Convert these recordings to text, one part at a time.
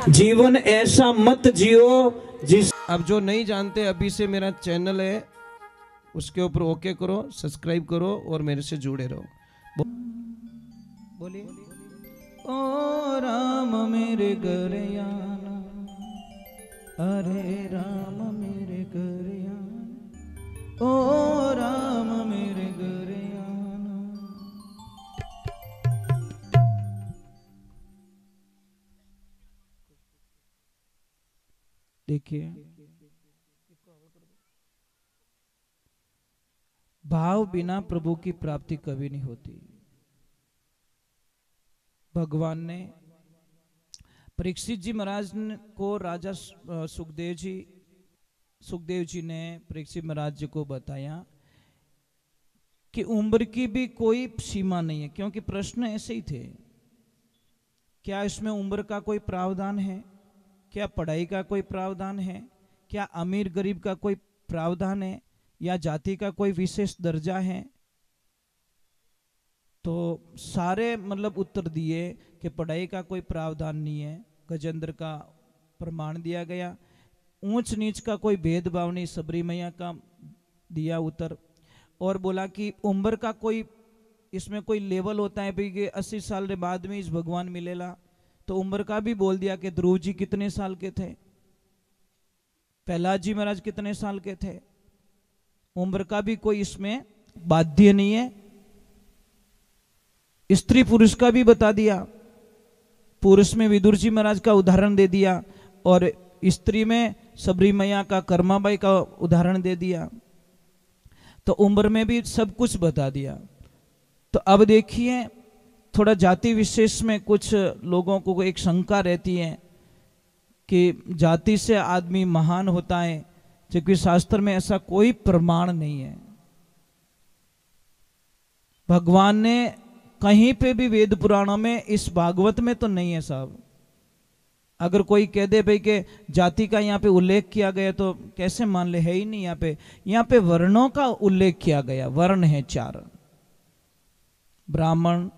जीवन ऐसा मत जियो जिस। अब जो नहीं जानते, अभी से मेरा चैनल है, उसके ऊपर ओके करो, सब्सक्राइब करो और मेरे से जुड़े रहो। बोलिए। ओ राम मेरे घर आना, अरे राम मेरे घर आना, ओ राम मेरे घर आना। देखिए, भाव बिना प्रभु की प्राप्ति कभी नहीं होती। भगवान ने परीक्षित जी महाराज को राजा सुखदेव जी ने परीक्षित महाराज जी को बताया कि उम्र की भी कोई सीमा नहीं है, क्योंकि प्रश्न ऐसे ही थे। क्या इसमें उम्र का कोई प्रावधान है? क्या पढ़ाई का कोई प्रावधान है? क्या अमीर गरीब का कोई प्रावधान है? या जाति का कोई विशेष दर्जा है? तो सारे मतलब उत्तर दिए कि पढ़ाई का कोई प्रावधान नहीं है, गजेंद्र का प्रमाण दिया गया। ऊंच नीच का कोई भेदभाव नहीं, सबरी मैया का दिया उत्तर। और बोला कि उम्र का कोई इसमें कोई लेवल होता है भाई कि 80 साल के बाद में इस भगवान मिलेला, तो उम्र का भी बोल दिया कि ध्रुव जी कितने साल के थे, प्रहलाद जी महाराज कितने साल के थे। उम्र का भी कोई इसमें बाध्य नहीं है। स्त्री पुरुष का भी बता दिया। पुरुष में विदुर जी महाराज का उदाहरण दे दिया और स्त्री में सबरी मैया का, कर्माबाई का उदाहरण दे दिया। तो उम्र में भी सब कुछ बता दिया। तो अब देखिए, थोड़ा जाति विशेष में कुछ लोगों को एक शंका रहती है कि जाति से आदमी महान होता है, जबकि शास्त्र में ऐसा कोई प्रमाण नहीं है। भगवान ने कहीं पे भी वेद पुराणों में, इस भागवत में तो नहीं है साहब। अगर कोई कह दे भाई कि जाति का यहाँ पे उल्लेख किया गया तो कैसे मान ले, है ही नहीं। यहाँ पे वर्णों का उल्लेख किया गया। वर्ण है 4, ब्राह्मण,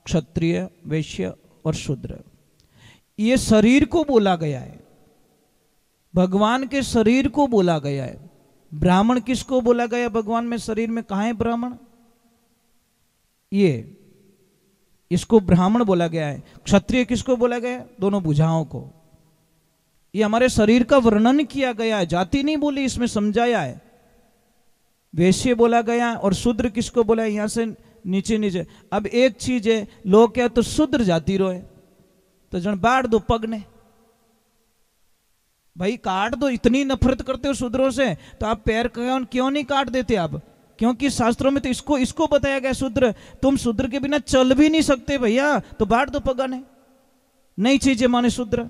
क्षत्रिय, वैश्य और शूद्र। ये शरीर को बोला गया है, भगवान के शरीर को बोला गया है। ब्राह्मण किसको बोला गया भगवान में? शरीर में कहाँ है ब्राह्मण? ये इसको ब्राह्मण बोला गया है। क्षत्रिय किसको बोला गया है? दोनों भुजाओं को। ये हमारे शरीर का वर्णन किया गया है, जाति नहीं बोली, इसमें समझाया है। वैश्य बोला गया और शूद्र किसको बोला है? यहां से नीचे नीचे। अब एक चीज है, लोग क्या तो शूद्र जाति रोए तो जन बाढ़ दो पग ने, भाई काट दो। इतनी नफरत करते हो शूद्रों से तो आप पैर क्यों नहीं काट देते आप? क्योंकि शास्त्रों में तो इसको बताया गया, शूद्र, तुम शूद्र के बिना चल भी नहीं सकते भैया, तो बांट दो पगा ने। नई चीजें माने शूद्र।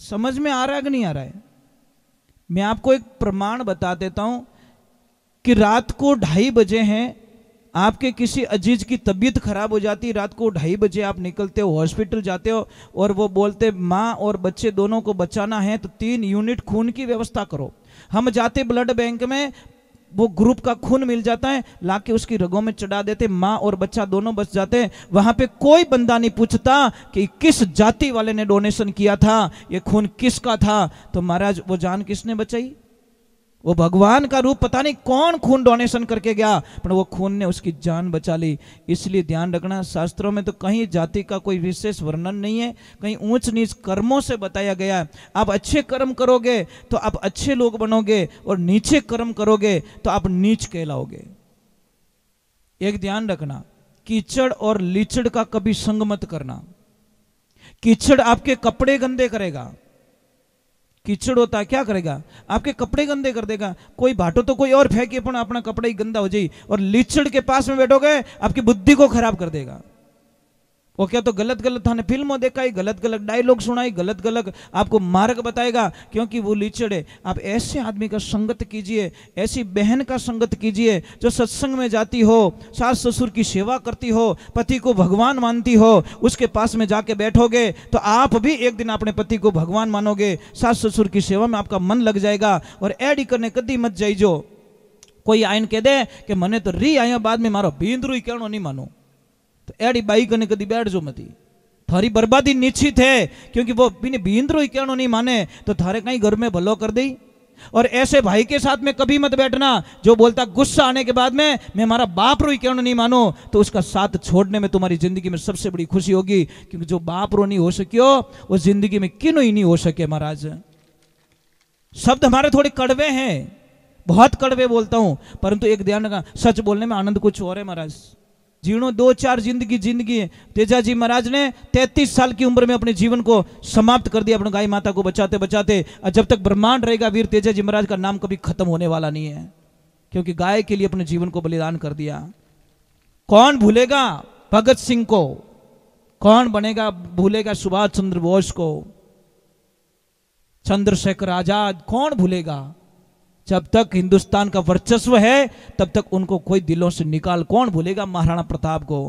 समझ में आ रहा है कि नहीं आ रहा है? मैं आपको एक प्रमाण बता देता हूं कि रात को 2:30 बजे हैं, आपके किसी अजीज की तबीयत खराब हो जाती, रात को 2:30 बजे आप निकलते हो, हॉस्पिटल जाते हो और वो बोलते माँ और बच्चे दोनों को बचाना है तो 3 यूनिट खून की व्यवस्था करो। हम जाते ब्लड बैंक में, वो ग्रुप का खून मिल जाता है, लाके उसकी रगों में चढ़ा देते, माँ और बच्चा दोनों बच जाते हैं। वहां पे कोई बंदा नहीं पूछता कि किस जाति वाले ने डोनेशन किया था, ये खून किसका था। तो महाराज वो जान किसने बचाई? वो भगवान का रूप पता नहीं कौन खून डोनेशन करके गया, पर वो खून ने उसकी जान बचा ली। इसलिए ध्यान रखना, शास्त्रों में तो कहीं जाति का कोई विशेष वर्णन नहीं है, कहीं ऊंच नीच कर्मों से बताया गया है। आप अच्छे कर्म करोगे तो आप अच्छे लोग बनोगे और नीचे कर्म करोगे तो आप नीच कहलाओगे। एक ध्यान रखना, कीचड़ और लीचड़ का कभी संग मत करना। कीचड़ आपके कपड़े गंदे करेगा। कीचड़ होता है क्या करेगा? आपके कपड़े गंदे कर देगा। कोई बाटो तो कोई और फेंके पण अपना कपड़ा ही गंदा हो जाए। और लीचड़ के पास में बैठोगे आपकी बुद्धि को खराब कर देगा। वो क्या तो गलत गलत थाने फिल्मों देखाई, गलत गलत डायलॉग सुनाई, गलत गलत आपको मार्ग बताएगा, क्योंकि वो लीचड़ है। आप ऐसे आदमी का संगत कीजिए, ऐसी बहन का संगत कीजिए जो सत्संग में जाती हो, सास ससुर की सेवा करती हो, पति को भगवान मानती हो। उसके पास में जाके बैठोगे तो आप भी एक दिन अपने पति को भगवान मानोगे, सास ससुर की सेवा में आपका मन लग जाएगा। और एडी करने कदी मत जाइजो। कोई आइन कह दे कि मने तो री आया बाद में मारो भींदरू कहनो नहीं मानो, तो एडी बाई कने कदी बैठ जो मती, थारी बर्बादी निश्चित है, क्योंकि वो बिन बींद्रो ही क्यों नहीं माने तो थारे कहीं घर में भलो कर दी। और ऐसे भाई के साथ में कभी मत बैठना जो बोलता गुस्सा आने के बाद में मैं हमारा बाप रो ही क्यों नहीं मानो, तो उसका साथ छोड़ने में तुम्हारी जिंदगी में सबसे बड़ी खुशी होगी, क्योंकि जो बाप रो नहीं हो सकियो वो जिंदगी में क्यों ही नहीं हो सके। महाराज शब्द हमारे थोड़े कड़वे हैं, बहुत कड़वे बोलता हूं, परंतु एक ध्यान रखना, सच बोलने में आनंद कुछ और है। महाराज जीवनो 2-4 जिंदगी है। तेजाजी महाराज ने 33 साल की उम्र में अपने जीवन को समाप्त कर दिया, अपने गाय माता को बचाते बचाते। और जब तक ब्रह्मांड रहेगा वीर तेजाजी महाराज का नाम कभी खत्म होने वाला नहीं है, क्योंकि गाय के लिए अपने जीवन को बलिदान कर दिया। कौन भूलेगा भगत सिंह को, कौन बनेगा भूलेगा सुभाष चंद्र बोस को, चंद्रशेखर आजाद, कौन भूलेगा। जब तक हिंदुस्तान का वर्चस्व है तब तक उनको कोई दिलों से निकाल, कौन भूलेगा महाराणा प्रताप को,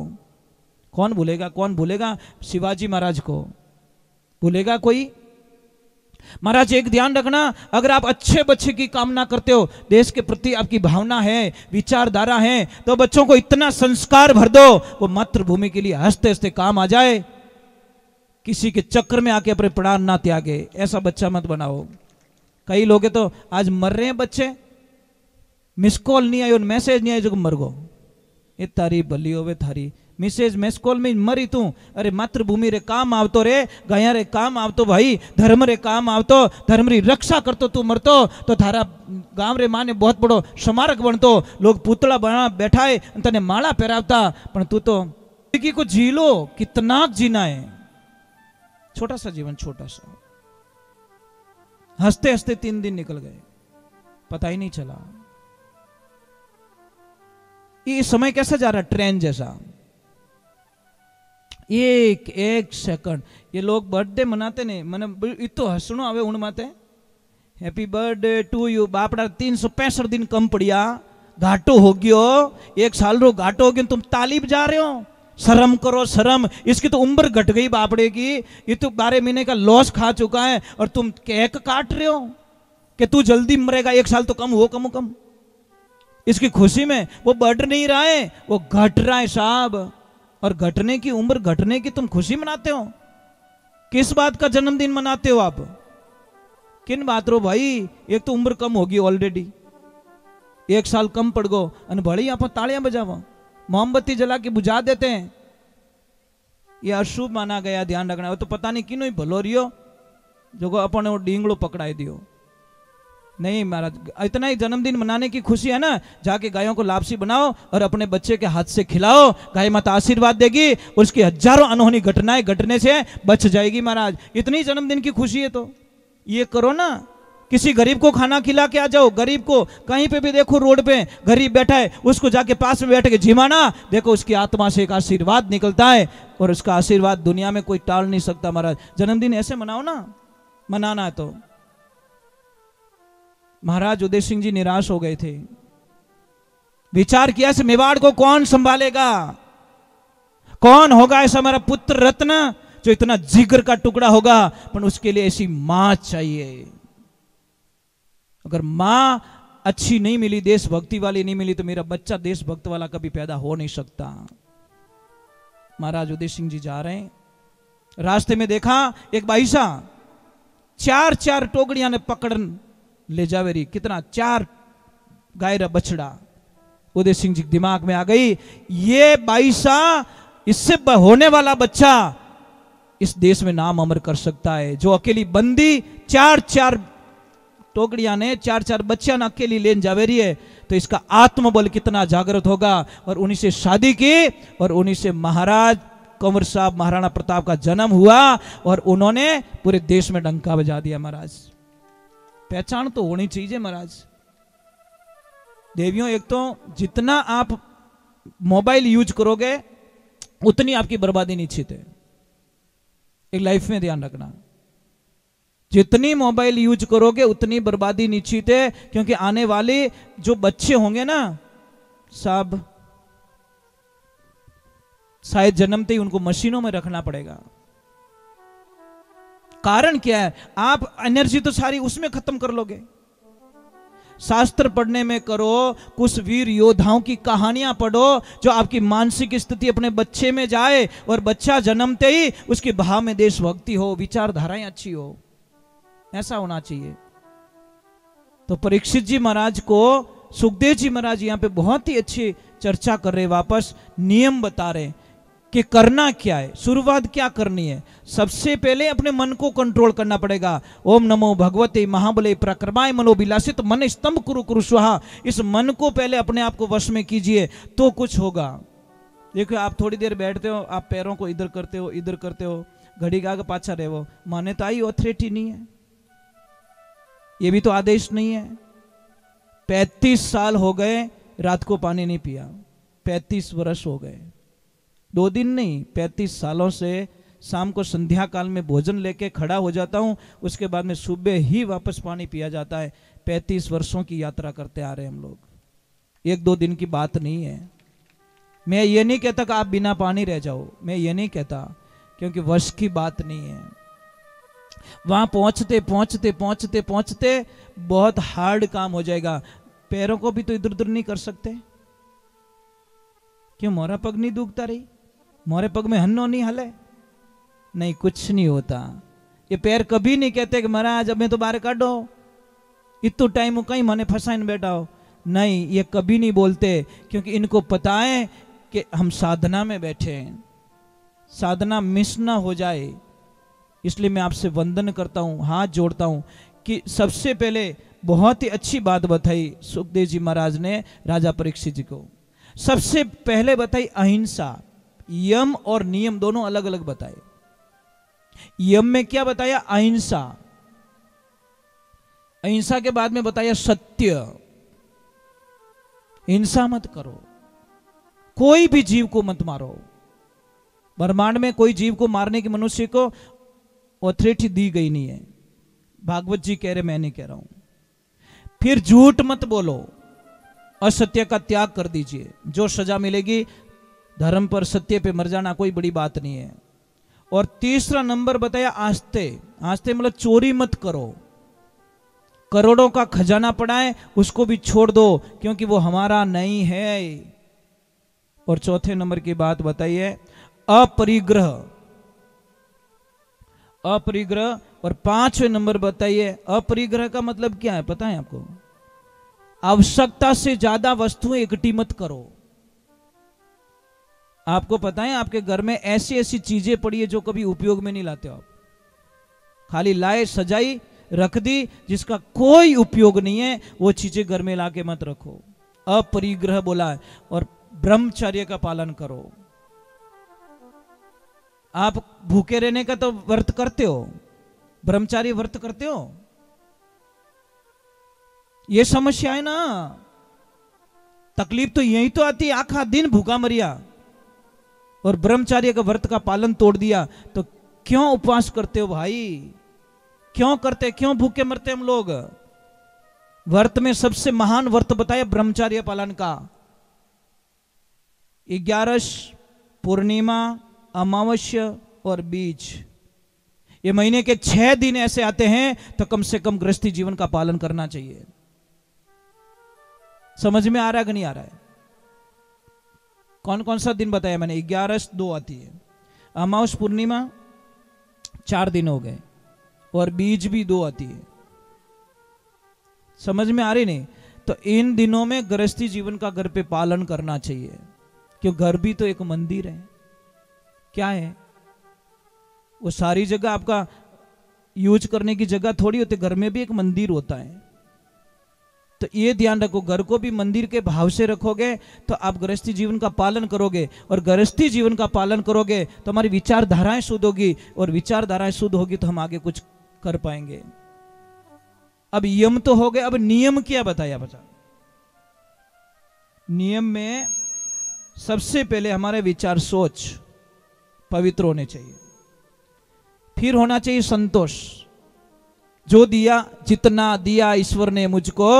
कौन भूलेगा, कौन भूलेगा शिवाजी महाराज को, भूलेगा कोई। महाराज एक ध्यान रखना, अगर आप अच्छे बच्चे की कामना करते हो, देश के प्रति आपकी भावना है, विचारधारा है, तो बच्चों को इतना संस्कार भर दो वो मातृभूमि के लिए हंसते हंसते काम आ जाए, किसी के चक्कर में आके अपने प्राण ना त्यागे। ऐसा बच्चा मत बनाओ। कई लोग तो आज मर रहे हैं बच्चे, मिस कॉल नहीं आई और मैसेज नहीं आई जो मर गो। ये तारी भली होवे थारी मिसेज मिस कॉल में मरी तू। अरे मातृभूमि रे काम आवतो रे, गया रे काम आवतो भाई, धर्म रे काम आवतो, धर्म री रक्षा करतो तू मरतो तो थारा गांव रे माने बहुत बड़ो स्मारक बनतो, लोग पुतला बना बैठाए तने माला पहरावता, पण तू तो जिंदगी को जी लो, कितना जीना है, छोटा सा जीवन, छोटा सा। हंसते हंसते 3 दिन निकल गए, पता ही नहीं चला। ये समय कैसा जा रहा है, ट्रेन जैसा, एक एक सेकंड। ये लोग बर्थडे मनाते ने, मैंने इतो हसणो आवे उन माते, हैप्पी बर्थडे टू यू, बापड़ा 365 दिन कम पड़िया, घाटो हो गयो, 1 साल रो घाटो हो गयो, तुम तालीब जा रहे हो, शर्म करो शर्म। इसकी तो उम्र घट गई बापड़े की, ये तो 12 महीने का लॉस खा चुका है और तुम केक काट रहे हो कि तू जल्दी मरेगा, 1 साल तो कम हो, कम। इसकी खुशी में वो बढ़ नहीं रहा है, वो घट रहा है साहब। और घटने की उम्र घटने की तुम खुशी मनाते हो, किस बात का जन्मदिन मनाते हो आप, किन बात रो भाई। एक तो उम्र कम होगी ऑलरेडी, 1 साल कम पड़ गो, और बड़ी आप तालियां बजाओ, मोमबत्ती जला के बुझा देते हैं, ये अशुभ माना गया, ध्यान रखना। वो तो पता नहीं किनो भलो रियो जो को अपन वो डींगड़ो पकड़ाई दियो। नहीं महाराज, इतना ही जन्मदिन मनाने की खुशी है ना, जाके गायों को लापसी बनाओ और अपने बच्चे के हाथ से खिलाओ, गाय माता आशीर्वाद देगी, उसकी हजारों अनहोनी घटनाएं घटने से बच जाएगी। महाराज इतनी जन्मदिन की खुशी है तो ये करो ना। किसी गरीब को खाना खिला के आ जाओ, गरीब को कहीं पे भी देखो रोड पे गरीब बैठा है, उसको जाके पास में बैठ के झिमाना, देखो उसकी आत्मा से एक आशीर्वाद निकलता है, और उसका आशीर्वाद दुनिया में कोई टाल नहीं सकता। महाराज जन्मदिन ऐसे मनाओ ना, मनाना है तो। महाराज उदय सिंह जी निराश हो गए थे, विचार किया से मेवाड़ को कौन संभालेगा, कौन होगा ऐसा हमारा पुत्र रत्न जो इतना जिगर का टुकड़ा होगा, पर उसके लिए ऐसी मां चाहिए। अगर मां अच्छी नहीं मिली, देशभक्ति वाली नहीं मिली, तो मेरा बच्चा देशभक्त वाला कभी पैदा हो नहीं सकता। महाराज उदय सिंह जी जा रहे हैं, रास्ते में देखा एक बाईसा 4 टोकड़ियां ने पकड़ ले जावे रही, कितना 4 गाय रा बछड़ा। उदय सिंह जी दिमाग में आ गई, ये बाईसा, इससे होने वाला बच्चा इस देश में नाम अमर कर सकता है। जो अकेली बंदी 4 टोकड़ियां ने 4 बच्चियां ने अकेली लेन जावे रही है, तो इसका आत्मबल कितना जागृत होगा। और उन्हीं से शादी की और उन्हीं से महाराज कंवर साहब महाराणा प्रताप का जन्म हुआ, और उन्होंने पूरे देश में डंका बजा दिया। महाराज पहचान तो होनी चाहिए महाराज। देवियों, एक तो जितना आप मोबाइल यूज करोगे उतनी आपकी बर्बादी निश्चित है, एक लाइफ में ध्यान रखना। जितनी मोबाइल यूज करोगे उतनी बर्बादी निश्चित है, क्योंकि आने वाले जो बच्चे होंगे ना सब शायद जन्मते ही उनको मशीनों में रखना पड़ेगा। कारण क्या है, आप एनर्जी तो सारी उसमें खत्म कर लोगे। शास्त्र पढ़ने में करो, कुछ वीर योद्धाओं की कहानियां पढ़ो, जो आपकी मानसिक स्थिति अपने बच्चे में जाए और बच्चा जन्मते ही उसके भाव में देशभक्ति हो, विचारधाराएं अच्छी हो, ऐसा होना चाहिए। तो परीक्षित जी महाराज को सुखदेव जी महाराज यहाँ पे बहुत ही अच्छी चर्चा कर रहे, वापस नियम बता रहे कि करना क्या है, शुरुआत क्या करनी है। सबसे पहले अपने मन को कंट्रोल करना पड़ेगा। ओम नमो भगवते महाबले प्रक्रमाय मनोविलासित मन स्तंभ कुरु कुरु स्वाहा। इस मन को पहले अपने आप को वश में कीजिए तो कुछ होगा। देखो आप थोड़ी देर बैठते हो, आप पैरों को इधर करते हो, इधर करते हो, घड़ी का आगे पाछा रहे हो, मान्यता ही ऑथोरिटी नहीं है, ये भी तो आदेश नहीं है। 35 साल हो गए रात को पानी नहीं पिया, 35 वर्ष हो गए, 2 दिन नहीं, 35 सालों से शाम को संध्या काल में भोजन लेके खड़ा हो जाता हूं, उसके बाद में सुबह ही वापस पानी पिया जाता है। 35 वर्षों की यात्रा करते आ रहे हैं हम लोग, 1-2 दिन की बात नहीं है। मैं ये नहीं कहता कि आप बिना पानी रह जाओ, मैं ये नहीं कहता, क्योंकि वश की बात नहीं है। वहां पहुंचते पहुंचते पहुंचते पहुंचते बहुत हार्ड काम हो जाएगा। पैरों को भी तो इधर उधर नहीं कर सकते, क्यों मोरा पग नहीं दुखता रही, मोरे पग में हन्नो नहीं हले, नहीं कुछ नहीं होता। ये पैर कभी नहीं कहते कि महाराज अब मैं तो बाहर काटो, इतना टाइम कहीं मने फंसाइन बैठा हो, नहीं, ये कभी नहीं बोलते, क्योंकि इनको पता है कि हम साधना में बैठे हैं, साधना मिस ना हो जाए। इसलिए मैं आपसे वंदन करता हूं, हाथ जोड़ता हूं कि सबसे पहले बहुत ही अच्छी बात बताई सुखदेव जी महाराज ने राजा परीक्षित जी को। सबसे पहले बताई अहिंसा, यम और नियम दोनों अलग अलग बताए। यम में क्या बताया? अहिंसा। अहिंसा के बाद में बताया सत्य, हिंसा मत करो, कोई भी जीव को मत मारो। ब्रह्मांड में कोई जीव को मारने की मनुष्य को ऑथोरिटी दी गई नहीं है, भागवत जी कह रहे, मैं नहीं कह रहा हूं। फिर झूठ मत बोलो, असत्य का त्याग कर दीजिए, जो सजा मिलेगी धर्म पर सत्य पे मर जाना कोई बड़ी बात नहीं है। और तीसरा नंबर बताया आस्ते। आस्ते मतलब चोरी मत करो, करोड़ों का खजाना पड़ा है उसको भी छोड़ दो, क्योंकि वो हमारा नहीं है। और चौथे नंबर की बात बताइए अपरिग्रह, अपरिग्रह। और 5वें नंबर बताइए अपरिग्रह का मतलब क्या है पता है आपको? आवश्यकता से ज्यादा वस्तुएं इकट्ठी मत करो। आपको पता है आपके घर में ऐसी ऐसी चीजें पड़ी है जो कभी उपयोग में नहीं लाते हो आप, खाली लाए सजाई रख दी, जिसका कोई उपयोग नहीं है, वो चीजें घर में लाके मत रखो। अपरिग्रह बोला है। और ब्रह्मचर्य का पालन करो। आप भूखे रहने का तो व्रत करते हो, ब्रह्मचारी व्रत करते हो, ये समस्या है ना। तकलीफ तो यही तो आती है, आखा दिन भूखा मरिया और ब्रह्मचार्य का व्रत का पालन तोड़ दिया, तो क्यों उपवास करते हो भाई? क्यों करते, क्यों भूखे मरते हम लोग? व्रत में सबसे महान व्रत बताया ब्रह्मचार्य पालन का। 11 पूर्णिमा, अमावस्या और बीज, ये महीने के 6 दिन ऐसे आते हैं, तो कम से कम गृहस्थी जीवन का पालन करना चाहिए। समझ में आ रहा है कि नहीं आ रहा है? कौन कौन सा दिन बताया मैंने? 11 2 आती है, अमावस पूर्णिमा 4 दिन हो गए, और बीज भी 2 आती है। समझ में आ रही नहीं? तो इन दिनों में गृहस्थी जीवन का घर पे पालन करना चाहिए, क्यों घर भी तो एक मंदिर है। क्या है वो? सारी जगह आपका यूज करने की जगह थोड़ी होती, घर में भी एक मंदिर होता है। तो ये ध्यान रखो, घर को भी मंदिर के भाव से रखोगे तो आप गृहस्थी जीवन का पालन करोगे, और गृहस्थी जीवन का पालन करोगे तो हमारी विचारधाराएं शुद्ध होगी, और विचारधाराएं शुद्ध होगी तो हम आगे कुछ कर पाएंगे। अब यम तो हो गए, अब नियम क्या बताया बचा? नियम में सबसे पहले हमारे विचार सोच पवित्र होने चाहिए, फिर होना चाहिए संतोष। जो दिया, जितना दिया ईश्वर ने मुझको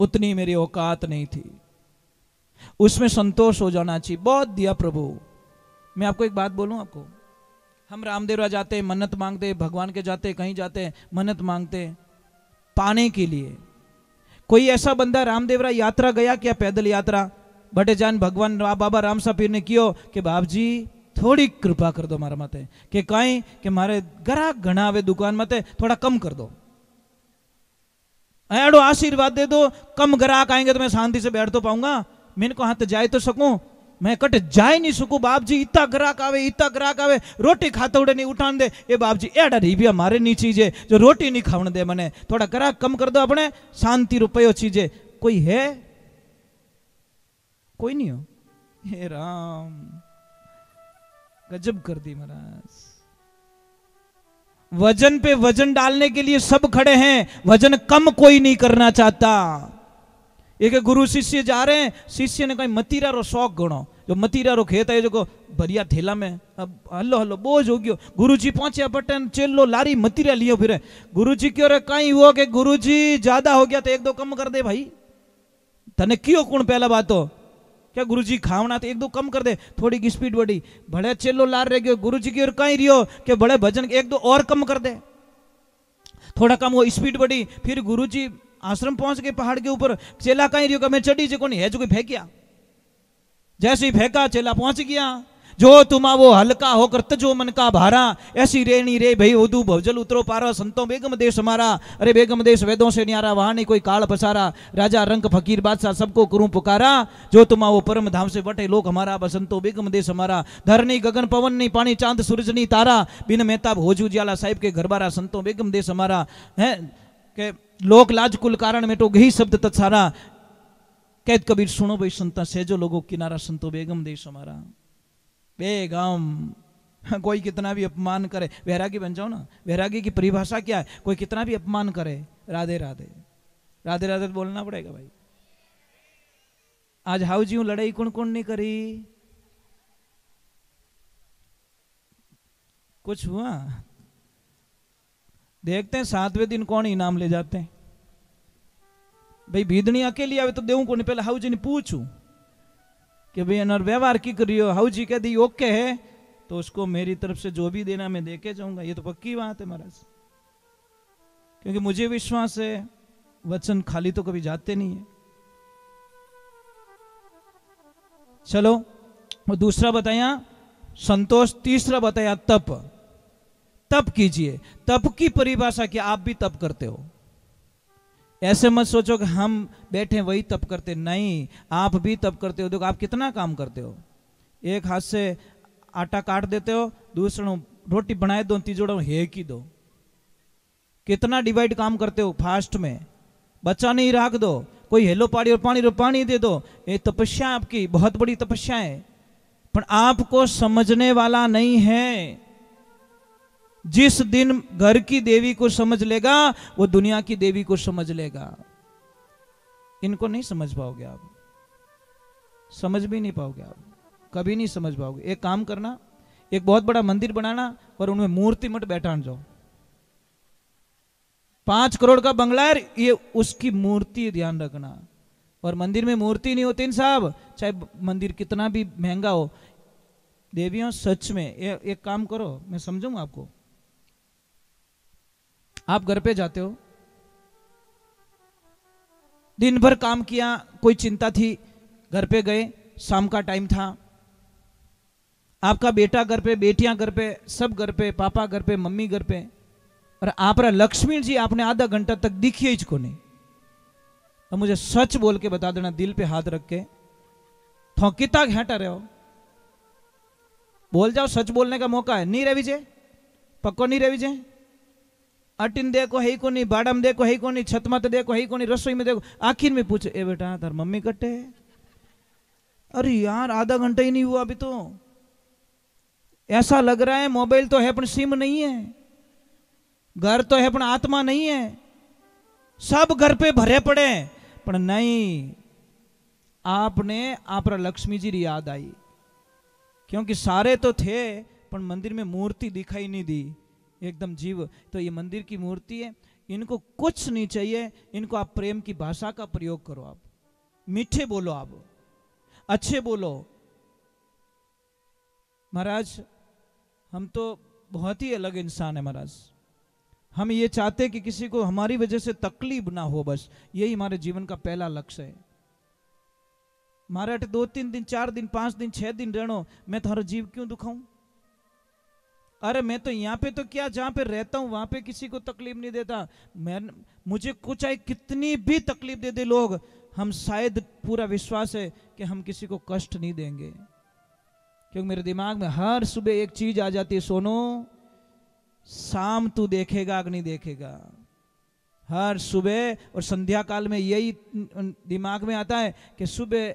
उतनी मेरी औकात नहीं थी, उसमें संतोष हो जाना चाहिए। बहुत दिया प्रभु। मैं आपको एक बात बोलूं, आपको हम रामदेवरा जाते हैं, मन्नत मांगते, भगवान के जाते, कहीं जाते हैं, मन्नत मांगते पाने के लिए, कोई ऐसा बंदा रामदेवरा यात्रा गया क्या, पैदल यात्रा, बटे जान भगवान बाबा रामसा पीर ने कियो कि बाप जी थोड़ी कृपा कर दो मारा मते कि कहीं कि मारे ग्राहक घना आवे दुकान मते, थोड़ा कम कर दो, एडो आशीर्वाद दे दो, कम ग्राहक आएंगे तो मैं शांति से बैठ तो पाऊंगा, मैंने को हाथ जाए तो सकूं, मैं कट जाए नहीं सकूं। बाप जी इतना ग्राहक आवे रोटी खाते उड़े नहीं उठान दे, ये बाप जी एडा रिबिया मारे नहीं चीजे जो रोटी नहीं खावन दे मने, थोड़ा ग्राहक कम कर दो अपने, शांति रुपयो चीजे। कोई है? कोई नहीं हो। हे राम, गजब कर दी महाराज। वजन पे वजन डालने के लिए सब खड़े हैं, वजन कम कोई नहीं करना चाहता। एक गुरु शिष्य जा रहे हैं, शिष्य ने कहीं मतीरा रो शौक गणो, जो मतीरा रो खेत है जो भरिया थैला में, अब हल्लो हल्लो बोझ हो गयो। गुरु जी पहुंचे पटन, चेलो लारी मतीरा लियो फिर। गुरु जी क्यों रे कहीं हुआ कि गुरु जी ज्यादा हो गया तो एक दो कम कर दे भाई, तने क्यों कौन पहला बात हो क्या, गुरु जी खावना तो एक दो कम कर दे, थोड़ी की स्पीड बढ़ी, बड़े चेलो लार रह गयो। गुरु जी की और कहीं रियो कि बड़े भजन एक दो और कम कर दे, थोड़ा कम वो स्पीड बढ़ी। फिर गुरु जी आश्रम पहुंच गए पहाड़ के ऊपर, चेला कहीं रियो का मैं चढ़ी जो नहीं है जो कोई फेंकिया, जैसे ही फेंका चेला पहुंच गया। जो तुमा वो हल्का होकर तजो मन का भारा, ऐसी रेणी रे भई उदू भवजल उतरो पारा, संतों बेगम देश हमारा, अरे बेगम देश वेदों से न्यारा, वहां नहीं कोई काल पसारा, राजा रंग फकीर बादशाह सबको करूं पुकारा, जो तुमा वो परम धाम से बटे लोक हमारा, बसंतो बेगम देश हमारा, धरनी गगन पवन नहीं पानी चांद सूरज नहीं तारा, बिन मेहताब होजू जियाला साहिब के घर बारा, संतों बेगम देश हमारा है के लोक लाज कुल कारण में तो गही शब्द तत्सारा, कैद कबीर सुनो भाई संता सेजो लोगों किनारा, संतो बेगम देश हमारा। बेगम, कोई कितना भी अपमान करे, वैरागी बन जाओ ना। वैरागी की परिभाषा क्या है? कोई कितना भी अपमान करे, राधे राधे राधे राधे बोलना पड़ेगा भाई। आज हाउ जी लड़ाई कौन कौन नहीं करी, कुछ हुआ? देखते हैं 7वें दिन कौन इनाम ले जाते हैं भाई। भीदनी अकेली आवे तो देऊं को नहीं, पहले हाउ जी ने पूछूं कि भाई अनर व्यवहार की करियो, हाउ जी कह दी ओके है तो उसको मेरी तरफ से जो भी देना मैं देके जाऊंगा, ये तो पक्की बात है महाराज। क्योंकि मुझे विश्वास है वचन खाली तो कभी जाते नहीं है। चलो वो दूसरा बताया संतोष, तीसरा बताया तप। तप कीजिए। तप की परिभाषा क्या? आप भी तप करते हो, ऐसे मत सोचो कि हम बैठे वही तप करते, नहीं, आप भी तप करते हो। देखो आप कितना काम करते हो, एक हाथ से आटा काट देते हो, दूसरा रोटी बनाए दो, तीजोड़ा हे की दो, कितना डिवाइड काम करते हो फास्ट में। बच्चा नहीं राख दो, कोई हेलो पानी और पानी दे दो, ये तपस्या आपकी बहुत बड़ी तपस्या है, पर आपको समझने वाला नहीं है। जिस दिन घर की देवी को समझ लेगा वो दुनिया की देवी को समझ लेगा। इनको नहीं समझ पाओगे आप, समझ भी नहीं पाओगे आप, कभी नहीं समझ पाओगे। एक काम करना, एक बहुत बड़ा मंदिर बनाना और उनमें मूर्ति मत बैठान जाओ। 5 करोड़ का बंगला है, ये उसकी मूर्ति ध्यान रखना। और मंदिर में मूर्ति नहीं होती साहब, चाहे मंदिर कितना भी महंगा हो। देवियों सच में एक काम करो, मैं समझूंगा आपको। आप घर पे जाते हो, दिन भर काम किया, कोई चिंता थी, घर पे गए, शाम का टाइम था, आपका बेटा घर पे, बेटियां घर पे, सब घर पे, पापा घर पे, मम्मी घर पे, और आप लक्ष्मी जी आपने आधा घंटा तक दिखी इसको नहीं। अब मुझे सच बोल के बता देना, दिल पे हाथ रख के, थोकिता घाटा रहे हो, बोल जाओ, सच बोलने का मौका है। नहीं रह विजय, पक्को नहीं रह विजय। अटिन देखो है को नहीं, बाड़ा में देखो है को नहीं, छत मत देखो है को नहीं, रसोई में देखो, आखिर में पूछे ए बेटा तार मम्मी कट्टे? अरे यार आधा घंटा ही नहीं हुआ अभी तो। ऐसा लग रहा है मोबाइल तो है पर सिम नहीं है, घर तो है पर आत्मा नहीं है, सब घर पे भरे पड़े पर नहीं। आपने आप लक्ष्मी जी की याद आई, क्योंकि सारे तो थे पर मंदिर में मूर्ति दिखाई नहीं दी, एकदम जीव। तो ये मंदिर की मूर्ति है, इनको कुछ नहीं चाहिए, इनको आप प्रेम की भाषा का प्रयोग करो, आप मीठे बोलो, आप अच्छे बोलो। महाराज हम तो बहुत ही अलग इंसान है महाराज, हम ये चाहते कि किसी को हमारी वजह से तकलीफ ना हो, बस यही हमारे जीवन का पहला लक्ष्य है। मारे 2-3 दिन 4 दिन 5 दिन 6 दिन रहनो, मैं थारा जीव क्यों दुखाऊं? अरे मैं तो यहाँ पे तो क्या, जहां पे रहता हूं वहां पे किसी को तकलीफ नहीं देता। मुझे कुछ चाहे कितनी भी तकलीफ दे दे लोग, हम शायद पूरा विश्वास है कि हम किसी को कष्ट नहीं देंगे, क्योंकि मेरे दिमाग में हर सुबह एक चीज आ जाती है, सोनो शाम तू देखेगा कि नहीं देखेगा। हर सुबह और संध्या काल में यही दिमाग में आता है कि सुबह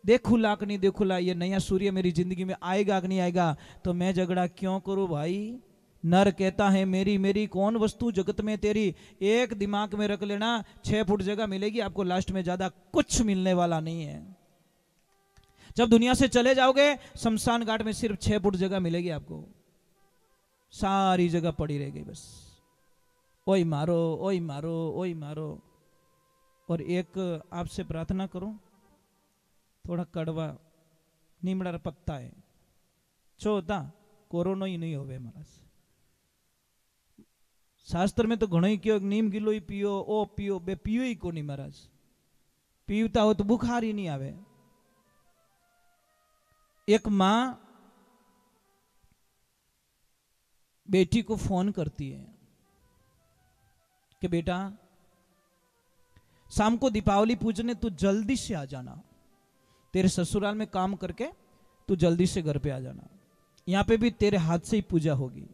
देखूला कि नहीं देखूला, ये नया सूर्य मेरी जिंदगी में आएगा कि नहीं आएगा, तो मैं झगड़ा क्यों करूं भाई। नर कहता है मेरी मेरी कौन वस्तु जगत में तेरी। एक दिमाग में रख लेना, 6 फुट जगह मिलेगी आपको, लास्ट में ज्यादा कुछ मिलने वाला नहीं है। जब दुनिया से चले जाओगे शमशान घाट में सिर्फ 6 फुट जगह मिलेगी आपको, सारी जगह पड़ी रहेगी बस ओई मारो ओई मारो ओई मारो। और एक आपसे प्रार्थना करूं, थोड़ा कड़वा नीमड़ा पत्ता है, छोटा कोरोना ही नहीं होवे महाराज। शास्त्र में तो घणो ही क्यों, नीम गिलो ही पियो, ओ पियो, बे पियो ही को नहीं महाराज। पीवता हो तो बुखार ही नहीं आवे। एक मां बेटी को फोन करती है कि बेटा शाम को दीपावली पूजने तू जल्दी से आ जाना, तेरे ससुराल में काम करके तू जल्दी से घर पे आ जाना, यहां पे भी तेरे हाथ से ही पूजा होगी।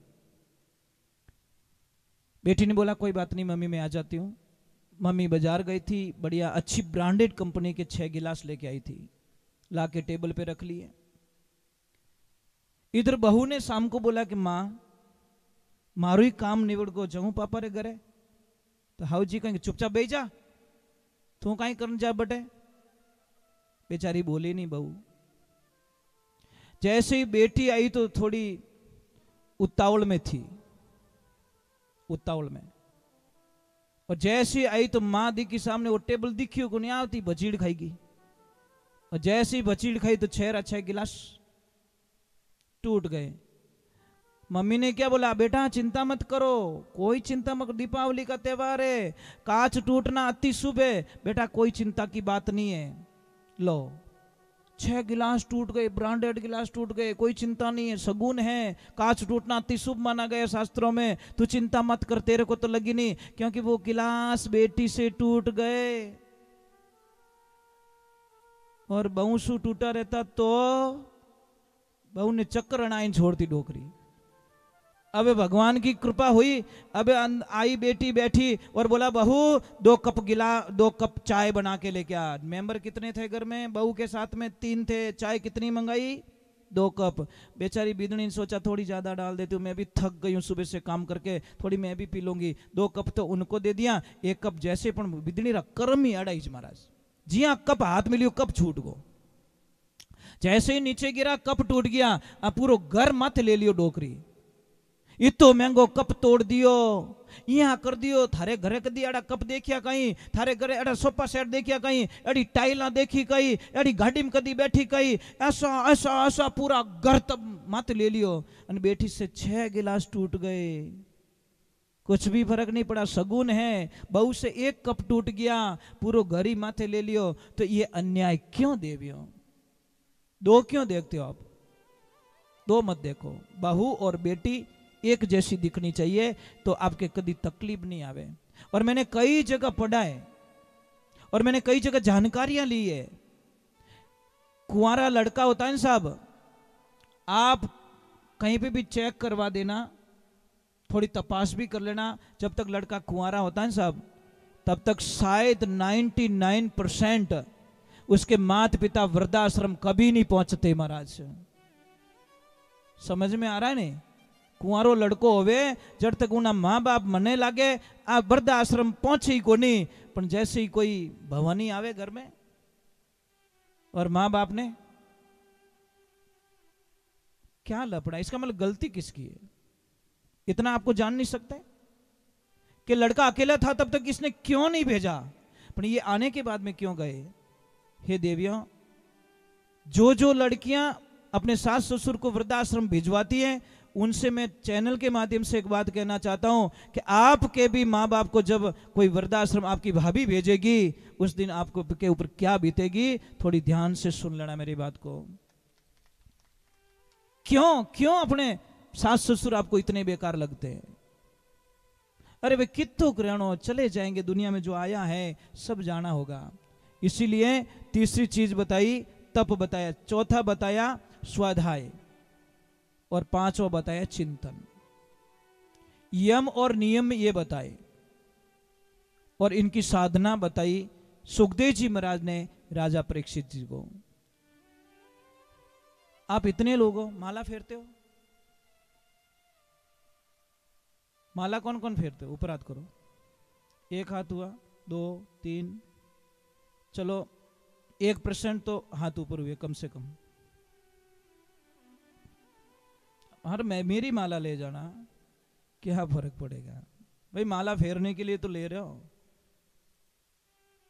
बेटी ने बोला कोई बात नहीं मम्मी मैं आ जाती हूं। मम्मी बाजार गई थी, बढ़िया अच्छी ब्रांडेड कंपनी के 6 गिलास लेके आई थी, ला के टेबल पे रख लिए। इधर बहू ने शाम को बोला कि मां मारू ही काम निवड़ को जाऊं पापा रे घरे। तो हाउ जी कहेंगे चुपचाप बैठ जा, तू कहीं करने जा बटे। बेचारी बोली नहीं बहू। जैसे ही बेटी आई तो थोड़ी उतावल में थी, उतावल में, और जैसे ही आई तो मां दिखी सामने, वो टेबल दिखी को नहीं आती, बचीड़ खाएगी। और जैसे ही बचीड़ खाई तो 6 गिलास टूट गए। मम्मी ने क्या बोला, बेटा चिंता मत करो, कोई चिंता मत, दीपावली का त्योहार है, कांच टूटना अति शुभ है, बेटा कोई चिंता की बात नहीं है। लो 6 गिलास टूट गए, ब्रांडेड गिलास टूट गए, कोई चिंता नहीं है, सगुन है, कांच टूटना अति शुभ माना गया शास्त्रों में, तू चिंता मत कर, तेरे को तो लगी नहीं, क्योंकि वो गिलास बेटी से टूट गए। और बहू सु टूटा रहता तो बहू ने चक्कर अनाइन छोड़ती डोकरी। अब भगवान की कृपा हुई, अब आई बेटी बैठी और बोला बहू 2 कप चाय बना के लेके आ। मेंबर कितने थे घर में, बहू के साथ में 3 थे, चाय कितनी मंगाई 2 कप। बेचारी बिदनी ने सोचा थोड़ी ज्यादा डाल देती हूँ, मैं भी थक गई हूँ सुबह से काम करके, थोड़ी मैं भी पी लूंगी। 2 कप तो उनको दे दिया, 1 कप जैसे पण बिदनी रा कर्म ही अड़ाई महाराज, जिया कप हाथ मिलियो कप छूट गो। जैसे ही नीचे गिरा कप टूट गया, अब पूरा घर मत ले लियो डोकरी, इतो महंगो कप तोड़ दियो, यहाँ कर दियो। थारे घरे कदी एड़ा कप देखिया कहीं, थारे घरे एड़ा सोफा सेट देखिया कहीं, एड़ी टाइला देखी कहीं, एड़ी गाड़ी में कदी बैठी कहीं, ऐसा ऐसा ऐसा पूरा घर तब मत ले लियो। और बेटी से 6 गिलास टूट गए, कुछ भी फर्क नहीं पड़ा, सगुन है। बहू से 1 कप टूट गया, पूरा घर ही माथे ले लियो। तो ये अन्याय क्यों देवियो? 2 क्यों देखते हो आप? 2 मत देखो। बहू और बेटी एक जैसी दिखनी चाहिए तो आपके कभी तकलीफ नहीं आवे। और मैंने कई जगह पढ़ा है और मैंने कई जगह जानकारियां ली है। कुंवारा लड़का होता है ना साहब, आप कहीं पे भी चेक करवा देना, थोड़ी तपास भी कर लेना, जब तक लड़का कुंवारा होता है साहब तब तक शायद 99% उसके माता पिता वृद्धाश्रम कभी नहीं पहुंचते महाराज। समझ में आ रहा है नहीं? कुंवारो लड़को होवे जब तक उना माँ बाप मने लागे आ वृद्धाश्रम पहुंचे ही को नहीं, पर जैसे ही कोई भवानी आवे घर में और माँ बाप ने क्या लपड़ा, इसका मतलब गलती किसकी है? इतना आपको जान नहीं सकते कि लड़का अकेला था तब तक इसने क्यों नहीं भेजा, पर ये आने के बाद में क्यों गए? हे देवियों, जो लड़कियां अपने सास ससुर को वृद्धाश्रम भिजवाती हैं उनसे मैं चैनल के माध्यम से एक बात कहना चाहता हूं कि आपके भी माँ बाप को जब कोई वृद्धाश्रम आपकी भाभी भेजेगी, उस दिन आपको के ऊपर क्या बीतेगी, थोड़ी ध्यान से सुन लेना मेरी बात को। क्यों अपने सास ससुर आपको इतने बेकार लगते हैं? अरे वे कितो ग्रहणों चले जाएंगे, दुनिया में जो आया है सब जाना होगा। इसीलिए तीसरी चीज बताई, तप बताया, चौथा बताया स्वाध्याय, और पांचवा बताया चिंतन। यम और नियम ये बताए और इनकी साधना बताई सुखदेव जी महाराज ने राजा परीक्षित जी को। आप इतने लोग हो, माला फेरते हो? माला कौन कौन फेरते हो? ऊपर हाथ करो। एक हाथ हुआ, 2 3, चलो 1% तो हाथ ऊपर हुए कम से कम। हर मैं मेरी माला ले जाना, क्या फर्क पड़ेगा भाई? माला फेरने के लिए तो ले रहे हो।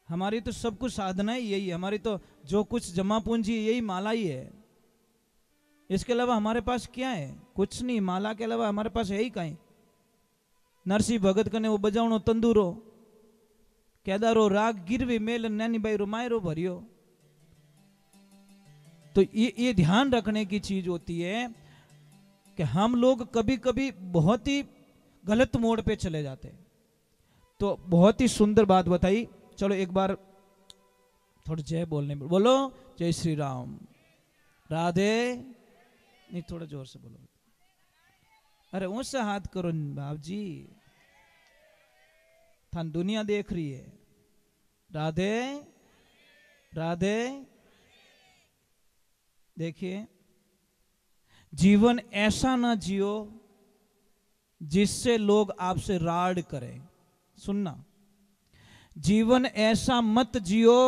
हमारी तो सब कुछ साधना ही यही है, हमारी तो जो कुछ जमा पूंजी यही माला ही है। इसके अलावा हमारे पास क्या है? कुछ नहीं। माला के अलावा हमारे पास है ही कहीं। नरसिंह भगत कने वो बजावणो तंदूरो, केदारो राग गिरवी मेल नैनी भाई रुमायरो भरियो। तो ये ध्यान रखने की चीज होती है कि हम लोग कभी कभी बहुत ही गलत मोड़ पे चले जाते हैं। तो बहुत ही सुंदर बात बताई। चलो एक बार थोड़ा जय बोलने में बोलो, जय श्री राम, राधे। नहीं, थोड़ा जोर से बोलो। अरे ऊंचा हाथ करो बाप जी, थान दुनिया देख रही है। राधे राधे। देखिए, जीवन ऐसा ना जियो जिससे लोग आपसे राड करें। सुनना, जीवन ऐसा मत जियो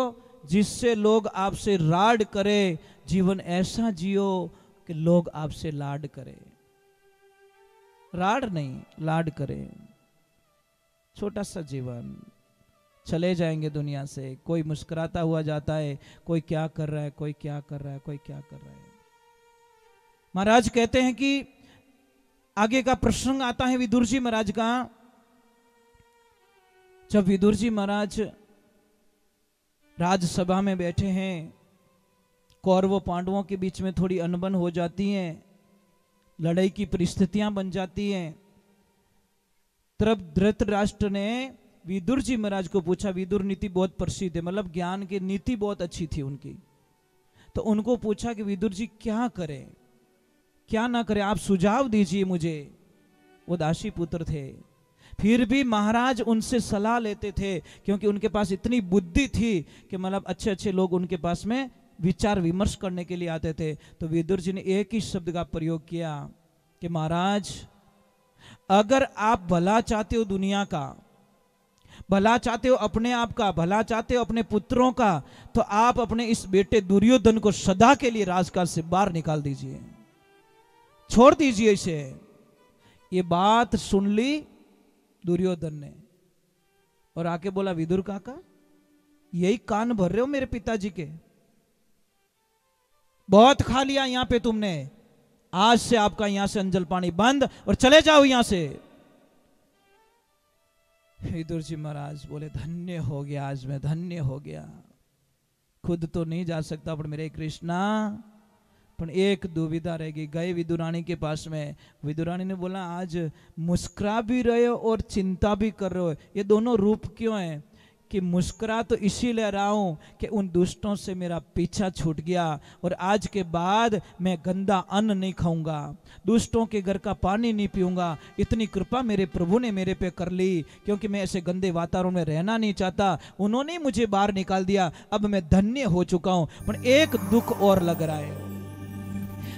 जिससे लोग आपसे राड करें। जीवन ऐसा जियो कि लोग आपसे लाड करें। राड नहीं, लाड करें। छोटा सा जीवन, चले जाएंगे दुनिया से। कोई मुस्कुराता हुआ जाता है, कोई क्या कर रहा है, कोई क्या कर रहा है, कोई क्या कर रहा है। महाराज कहते हैं कि आगे का प्रसंग आता है विदुर जी महाराज का। जब विदुर जी महाराज राजसभा में बैठे हैं, कौरवों पांडवों के बीच में थोड़ी अनबन हो जाती है, लड़ाई की परिस्थितियां बन जाती हैं। तब धृतराष्ट्र ने विदुर जी महाराज को पूछा। विदुर नीति बहुत प्रसिद्ध है, मतलब ज्ञान की नीति बहुत अच्छी थी उनकी। तो उनको पूछा कि विदुर जी क्या करें, क्या ना करें, आप सुझाव दीजिए मुझे। वो दासी पुत्र थे, फिर भी महाराज उनसे सलाह लेते थे, क्योंकि उनके पास इतनी बुद्धि थी कि मतलब अच्छे अच्छे लोग उनके पास में विचार विमर्श करने के लिए आते थे। तो विदुर जी ने एक ही शब्द का प्रयोग किया कि महाराज, अगर आप भला चाहते हो दुनिया का, भला चाहते हो अपने आप का, भला चाहते हो अपने पुत्रों का, तो आप अपने इस बेटे दुर्योधन को सदा के लिए राजकाज से बाहर निकाल दीजिए, छोड़ दीजिए इसे। ये बात सुन ली दुर्योधन ने और आके बोला, विदुर काका, यही कान भर रहे हो मेरे पिताजी के? बहुत खा लिया यहां पे तुमने, आज से आपका यहां से अंजल पानी बंद और चले जाओ यहां से। विदुर जी महाराज बोले, धन्य हो गया, आज मैं धन्य हो गया। खुद तो नहीं जा सकता, पर मेरे कृष्णा, पर एक दुविधा रहेगी। गए विदुरानी के पास में, विदुरानी ने बोला, आज मुस्कुरा भी रहे हो और चिंता भी कर रहे हो, ये दोनों रूप क्यों है? कि मुस्कुरा तो इसीलिए रहा हूं कि उन दुष्टों से मेरा पीछा छूट गया और आज के बाद मैं गंदा अन्न नहीं खाऊंगा, दुष्टों के घर का पानी नहीं पीऊंगा। इतनी कृपा मेरे प्रभु ने मेरे पे कर ली, क्योंकि मैं ऐसे गंदे वातावरण में रहना नहीं चाहता, उन्होंने मुझे बाहर निकाल दिया। अब मैं धन्य हो चुका हूं। पर एक दुख और लग रहा है।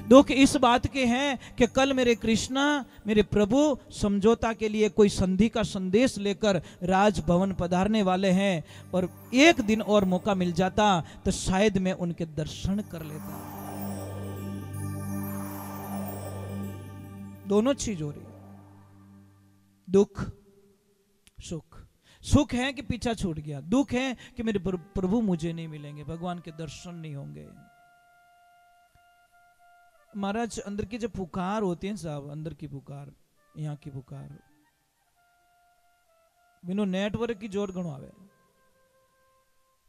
दुख इस बात के हैं कि कल मेरे कृष्णा, मेरे प्रभु समझौता के लिए कोई संधि का संदेश लेकर राजभवन पधारने वाले हैं, और एक दिन और मौका मिल जाता तो शायद मैं उनके दर्शन कर लेता। दोनों चीज हो रही, दुख सुख। सुख है कि पीछा छूट गया, दुख है कि मेरे प्रभु मुझे नहीं मिलेंगे, भगवान के दर्शन नहीं होंगे। महाराज अंदर की जो पुकार होती है साहब, अंदर की पुकार, यहाँ की पुकार बिनो नेटवर्क की जोर घणो आवे,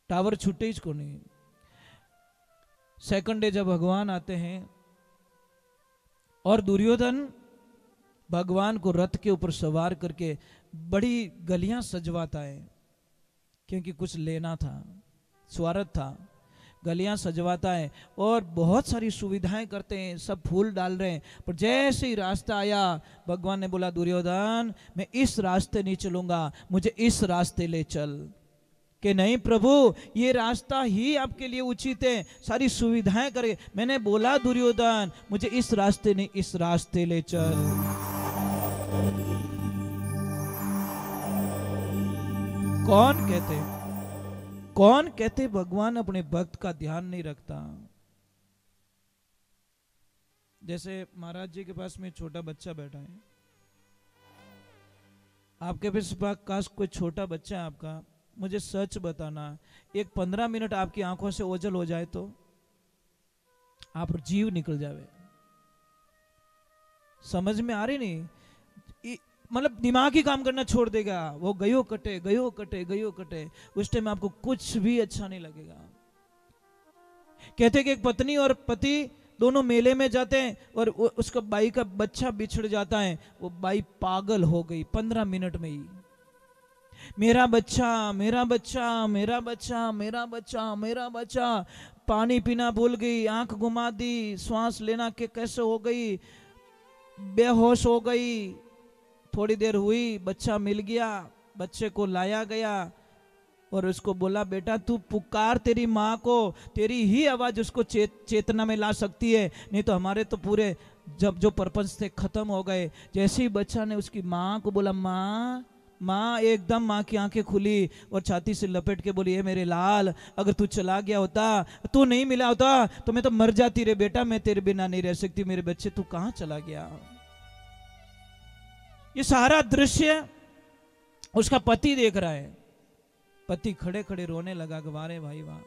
टावर छूटे ही को नहीं। सेकंड डे जब भगवान आते हैं और दुर्योधन भगवान को रथ के ऊपर सवार करके बड़ी गलियां सजवाता है, क्योंकि कुछ लेना था, स्वार्थ था, गलियां सजवाता है और बहुत सारी सुविधाएं करते हैं, सब फूल डाल रहे हैं। पर जैसे ही रास्ता आया भगवान ने बोला दुर्योधन मैं इस रास्ते नहीं चलूंगा, मुझे इस रास्ते ले चल। कि नहीं प्रभु ये रास्ता ही आपके लिए उचित है, सारी सुविधाएं करे। मैंने बोला दुर्योधन मुझे इस रास्ते नहीं इस रास्ते ले चल। कौन कहते भगवान अपने भक्त का ध्यान नहीं रखता। जैसे महाराज जी के पास में छोटा बच्चा बैठा है, आपके पास कोई छोटा बच्चा है आपका, मुझे सच बताना, एक 15 मिनट आपकी आंखों से ओझल हो जाए तो आप जीव निकल जावे। समझ में आ रही नहीं, मतलब दिमाग ही काम करना छोड़ देगा, वो गयो कटे गयो कटे गयो कटे, उस टाइम आपको कुछ भी अच्छा नहीं लगेगा। कहते कि एक पत्नी और पति दोनों मेले में जाते हैं और उसका बाई का बच्चा बिछड़ जाता है, वो बाई पागल हो गई 15 मिनट में ही। मेरा बच्चा मेरा बच्चा मेरा बच्चा मेरा बच्चा मेरा बच्चा, पानी पीना भूल गई, आंख घुमा दी, श्वास लेना के कैसे हो गई, बेहोश हो गई। थोड़ी देर हुई, बच्चा मिल गया, बच्चे को लाया गया और उसको बोला बेटा तू पुकार तेरी माँ को, तेरी ही आवाज उसको चेतना में ला सकती है, नहीं तो हमारे तो पूरे जब जो पर्पस थे खत्म हो गए। जैसे ही बच्चा ने उसकी माँ को बोला माँ माँ, एकदम माँ की आंखें खुली और छाती से लपेट के बोली, ये मेरे लाल अगर तू चला गया होता, तू नहीं मिला होता तो मैं तो मर जाती रे बेटा, मैं तेरे बिना नहीं रह सकती, मेरे बच्चे तू कहाँ चला गया। ये सारा दृश्य उसका पति देख रहा है। पति खड़े खड़े रोने लगा, वारे भाई वाह।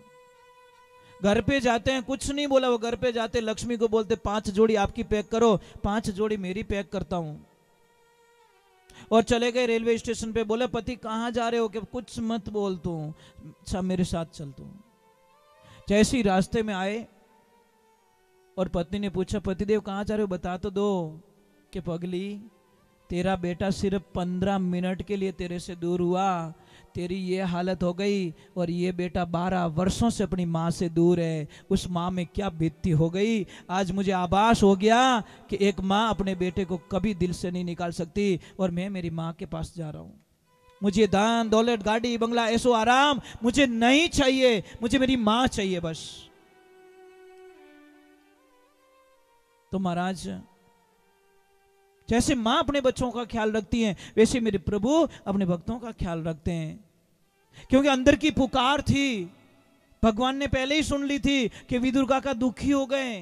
घर पे जाते हैं, कुछ नहीं बोला, वो घर पे जाते लक्ष्मी को बोलते 5 जोड़ी आपकी पैक करो, 5 जोड़ी मेरी पैक करता हूं। और चले गए रेलवे स्टेशन पे, बोले पति कहाँ जा रहे हो, कि कुछ मत बोल तू, अच्छा मेरे साथ चल तू। जैसे ही रास्ते में आए और पत्नी ने पूछा पतिदेव कहाँ जा रहे हो, बता तो दो। कि पगली तेरा बेटा सिर्फ 15 मिनट के लिए तेरे से दूर हुआ, तेरी ये हालत हो गई, और ये बेटा 12 वर्षों से अपनी माँ से दूर है, उस माँ में क्या बीतती हो गई। आज मुझे आभास हो गया कि एक माँ अपने बेटे को कभी दिल से नहीं निकाल सकती, और मैं मेरी माँ के पास जा रहा हूँ। मुझे दान दौलत गाड़ी बंगला ऐसो आराम मुझे नहीं चाहिए, मुझे मेरी माँ चाहिए बस। तो महाराज जैसे माँ अपने बच्चों का ख्याल रखती हैं, वैसे मेरे प्रभु अपने भक्तों का ख्याल रखते हैं। क्योंकि अंदर की पुकार थी, भगवान ने पहले ही सुन ली थी कि विदुर काका दुखी हो गए।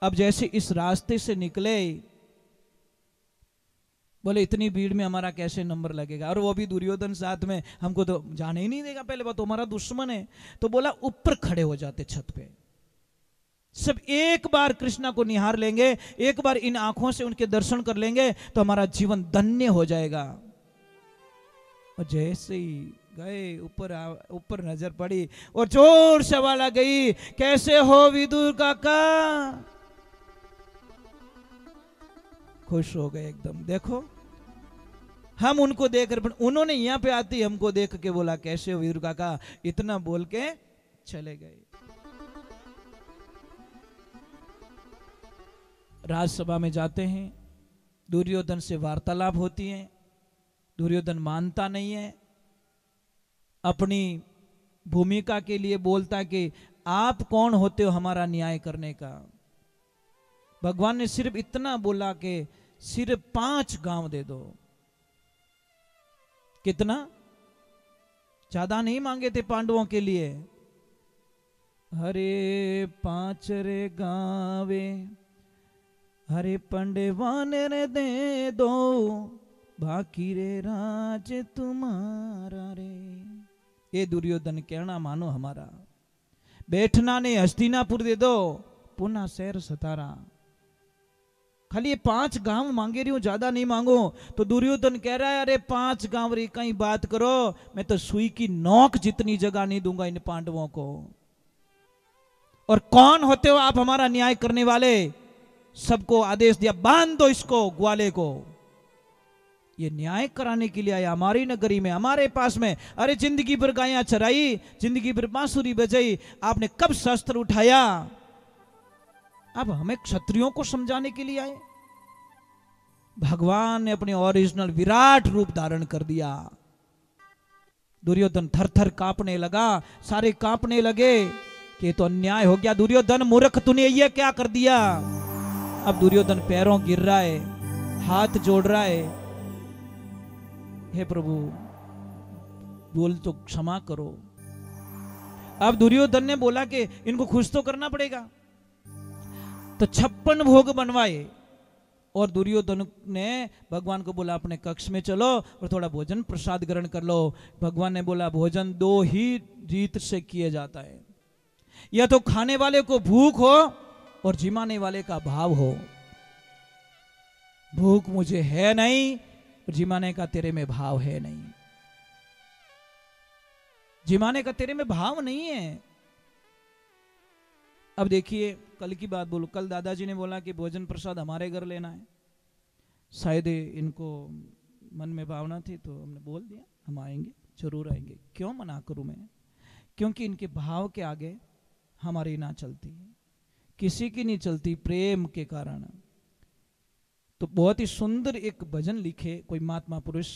अब जैसे इस रास्ते से निकले, बोले इतनी भीड़ में हमारा कैसे नंबर लगेगा, और वो भी दुर्योधन साथ में, हमको तो जाने ही नहीं देगा, पहले बात तो हमारा दुश्मन है। तो बोला ऊपर खड़े हो जाते छत पे, सब एक बार कृष्णा को निहार लेंगे, एक बार इन आंखों से उनके दर्शन कर लेंगे तो हमारा जीवन धन्य हो जाएगा। और जैसे ही गए, ऊपर नजर पड़ी और जोर से आवाज आ गई, कैसे हो विदुर काका। खुश हो गए एकदम। देखो हम उनको देखकर, उन्होंने यहां पे आती हमको देख के बोला कैसे हो विदुर काका, इतना बोल के चले गए। राजसभा में जाते हैं, दुर्योधन से वार्तालाप होती है। दुर्योधन मानता नहीं है, अपनी भूमिका के लिए बोलता है कि आप कौन होते हो हमारा न्याय करने का। भगवान ने सिर्फ इतना बोला कि सिर्फ 5 गांव दे दो। कितना, ज्यादा नहीं मांगे थे पांडवों के लिए। हरे 5 रे गावे, हरे पंडवान रे दे दो, बाकी रे राज तुम्हारा रे। ये दुर्योधन कहना मानो हमारा। बैठना ने हस्तिनापुर दे दो, पुनः शहर सतारा। खाली ये 5 गांव मांगे रही हूं, ज्यादा नहीं मांगो। तो दुर्योधन कह रहा है अरे 5 गांव री कहीं बात करो, मैं तो सुई की नोक जितनी जगह नहीं दूंगा इन पांडवों को। और कौन होते हो आप हमारा न्याय करने वाले? सबको आदेश दिया बांध दो इसको, ग्वाले को। ये न्याय कराने के लिए आया हमारी नगरी में, हमारे पास में। अरे जिंदगी भर गायां चराई, जिंदगी भर बांसुरी बजाई, आपने कब शस्त्र उठाया? अब हमें क्षत्रियों को समझाने के लिए आए? भगवान ने अपने ओरिजिनल विराट रूप धारण कर दिया। दुर्योधन थर थर कांपने लगा, सारे कांपने लगे कि तो अन्याय हो गया। दुर्योधन मूर्ख, तूने ये क्या कर दिया? अब दुर्योधन पैरों गिर रहा है, हाथ जोड़ रहा है, हे प्रभु बोल तो क्षमा करो। अब दुर्योधन ने बोला कि इनको खुश तो करना पड़ेगा, तो 56 भोग बनवाए। और दुर्योधन ने भगवान को बोला अपने कक्ष में चलो और थोड़ा भोजन प्रसाद ग्रहण कर लो। भगवान ने बोला भोजन 2 ही रीत से किया जाता है, या तो खाने वाले को भूख हो और जिमाने वाले का भाव हो। भूख मुझे है नहीं, जिमाने का तेरे में भाव है नहीं। जिमाने का तेरे में भाव नहीं है। अब देखिए कल की बात बोलूं, कल दादाजी ने बोला कि भोजन प्रसाद हमारे घर लेना है। शायद इनको मन में भावना थी तो हमने बोल दिया हम आएंगे, जरूर आएंगे। क्यों मना करूं मैं? क्योंकि इनके भाव के आगे हमारी ना चलती, किसी की नहीं चलती, प्रेम के कारण। तो बहुत ही सुंदर एक भजन लिखे कोई महात्मा पुरुष